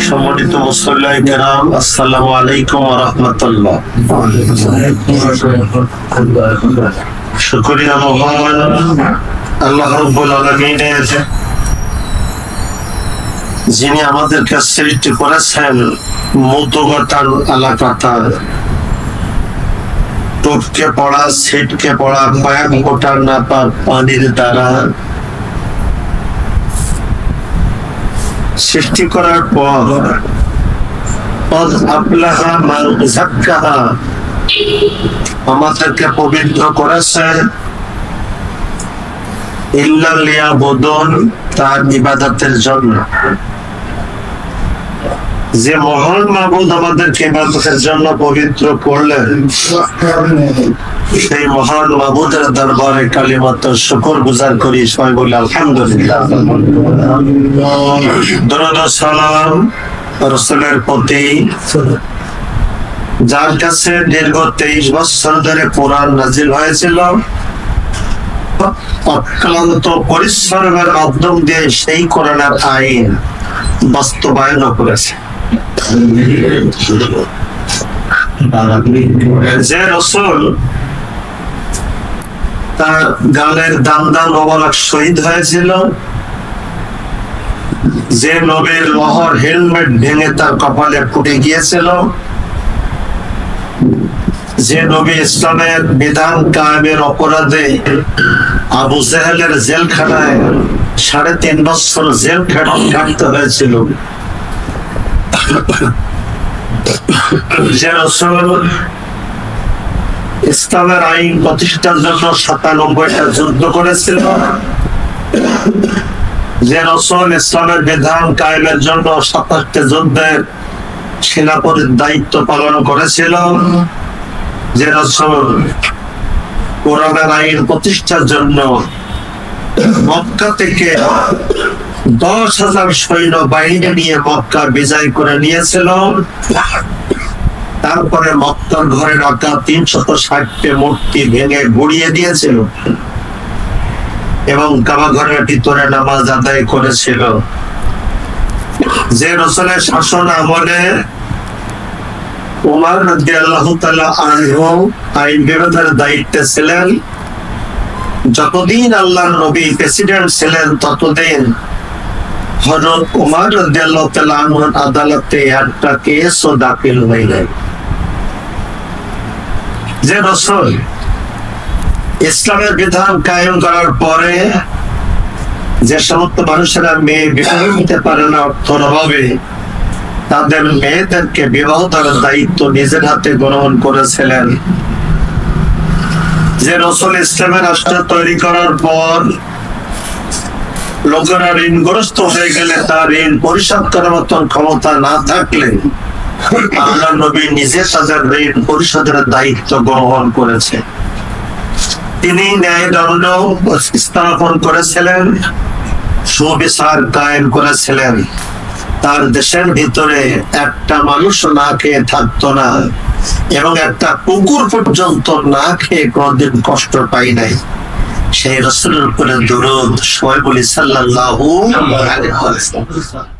সম্মানিত মুসল্লি কেরাম, আসসালামু আলাইকুম ওয়া রাহমাতুল্লাহ। শুকরিয়া মহান আল্লাহ রাব্বুল আলামিনের, যিনি আমাদেরকে সৃষ্টি করেছেন মুদগাতান আলাকাতার, টপকে পড়া ছিটকে পড়া কয়েক ফোঁটার নাপাক পানির দ্বারা সৃষ্টি করার পর আমাদেরকে পবিত্র করেছেন ইল্লা লিয়াবুদুন, তার ইবাদতের জন্য। যে মহান মাবুদ আমাদেরকে ইবাদতের জন্য পবিত্র করলেন, সেই মহান মাবুদের দরবারে কালিমাত শুকর গুজার করি, সবাই বলি আলহামদুলিল্লাহ। দরুদ ও সালাম রাসূলের প্রতি, যার কাছে দীর্ঘ 23 বছর ধরে কোরআন নাজিল হয়েছিল, অক্লান্ত পরিশ্রমের মাধ্যম দিয়ে সেই কোরআনের আইন বাস্তবায়ন করেছে। যে রাসূল তার গালের দাম মোবারক শহীদ হয়েছিল, যে নবীর লহর হেলমেট ভেঙে তার কপালে ফুটে গিয়েছিল, যে নবী ইসলামের বিধান কায়েমের অপরাধে আবু জেহেলের জেলখানায় 3.5 বছর জেল কাটতে হয়েছিল, যে রাসূল ইসলামের আইন প্রতিষ্ঠার জন্য 97টা যুদ্ধ করেছিল, যে রাসূল ইসলামের বিধান কায়েমের জন্য 27টা যুদ্ধের সেনাপতির দায়িত্ব পালন করেছিল, যে রাসূল কোরআনের আইন প্রতিষ্ঠার জন্য মক্কা থেকে 10,000 সৈন্য বাহিনী নিয়ে মক্কা বিজয় করে নিয়েছিল, তারপরে মক্কার ঘরে রাখা 360টি মূর্তি ভেঙে গুড়িয়ে দিয়েছিল এবং কাবা ঘরের ভিতরে নামাজ আদায় করেছিল। যে রাসূলের শাসন আমলে উমর রাদিয়াল্লাহু তাআলা আনহু আইন বিভাগের দায়িত্বে ছিলেন, যতদিন আল্লাহর নবী প্রেসিডেন্ট ছিলেন ততদিন হযরত উমর রাদিয়াল্লাহু তাআলা আনহুর আদালতে একটা কেসও দাখিল হয় নাই। যে রাসূল ইসলামের বিধান কায়েম করার পরে যে সমস্ত মানুষেরা মেয়ে বিবাহ দিতে পারে না অর্থের অভাবে, তাদের মেয়েদেরকে বিবাহ দেওয়ার দায়িত্ব নিজের হাতে গ্রহণ করেছিলেন। যে রাসূল ইসলামের রাষ্ট্র তৈরি করার পর লোকেরা ঋণগ্রস্ত হয়ে গেলে তার ঋণ পরিশোধ করার মতন ক্ষমতা না থাকলে আল্লাহর নবী নিজে তাদের ঋণ পরিশোধের দায়িত্ব গ্রহণ করেছে। তিনি ন্যায়দণ্ড স্থাপন করেছিলেন, সুবিচার কায়েম করেছিলেন। তার দেশের ভিতরে একটা মানুষ না খেয়ে থাকতো না এবং একটা কুকুর পর্যন্ত না খেয়ে কোনদিন কষ্ট পাই নাই। সেই রাসূলের উপরে দরুদ সবাই বলি সাল্লাল্লাহু আলাইহি ওয়াসাল্লাম।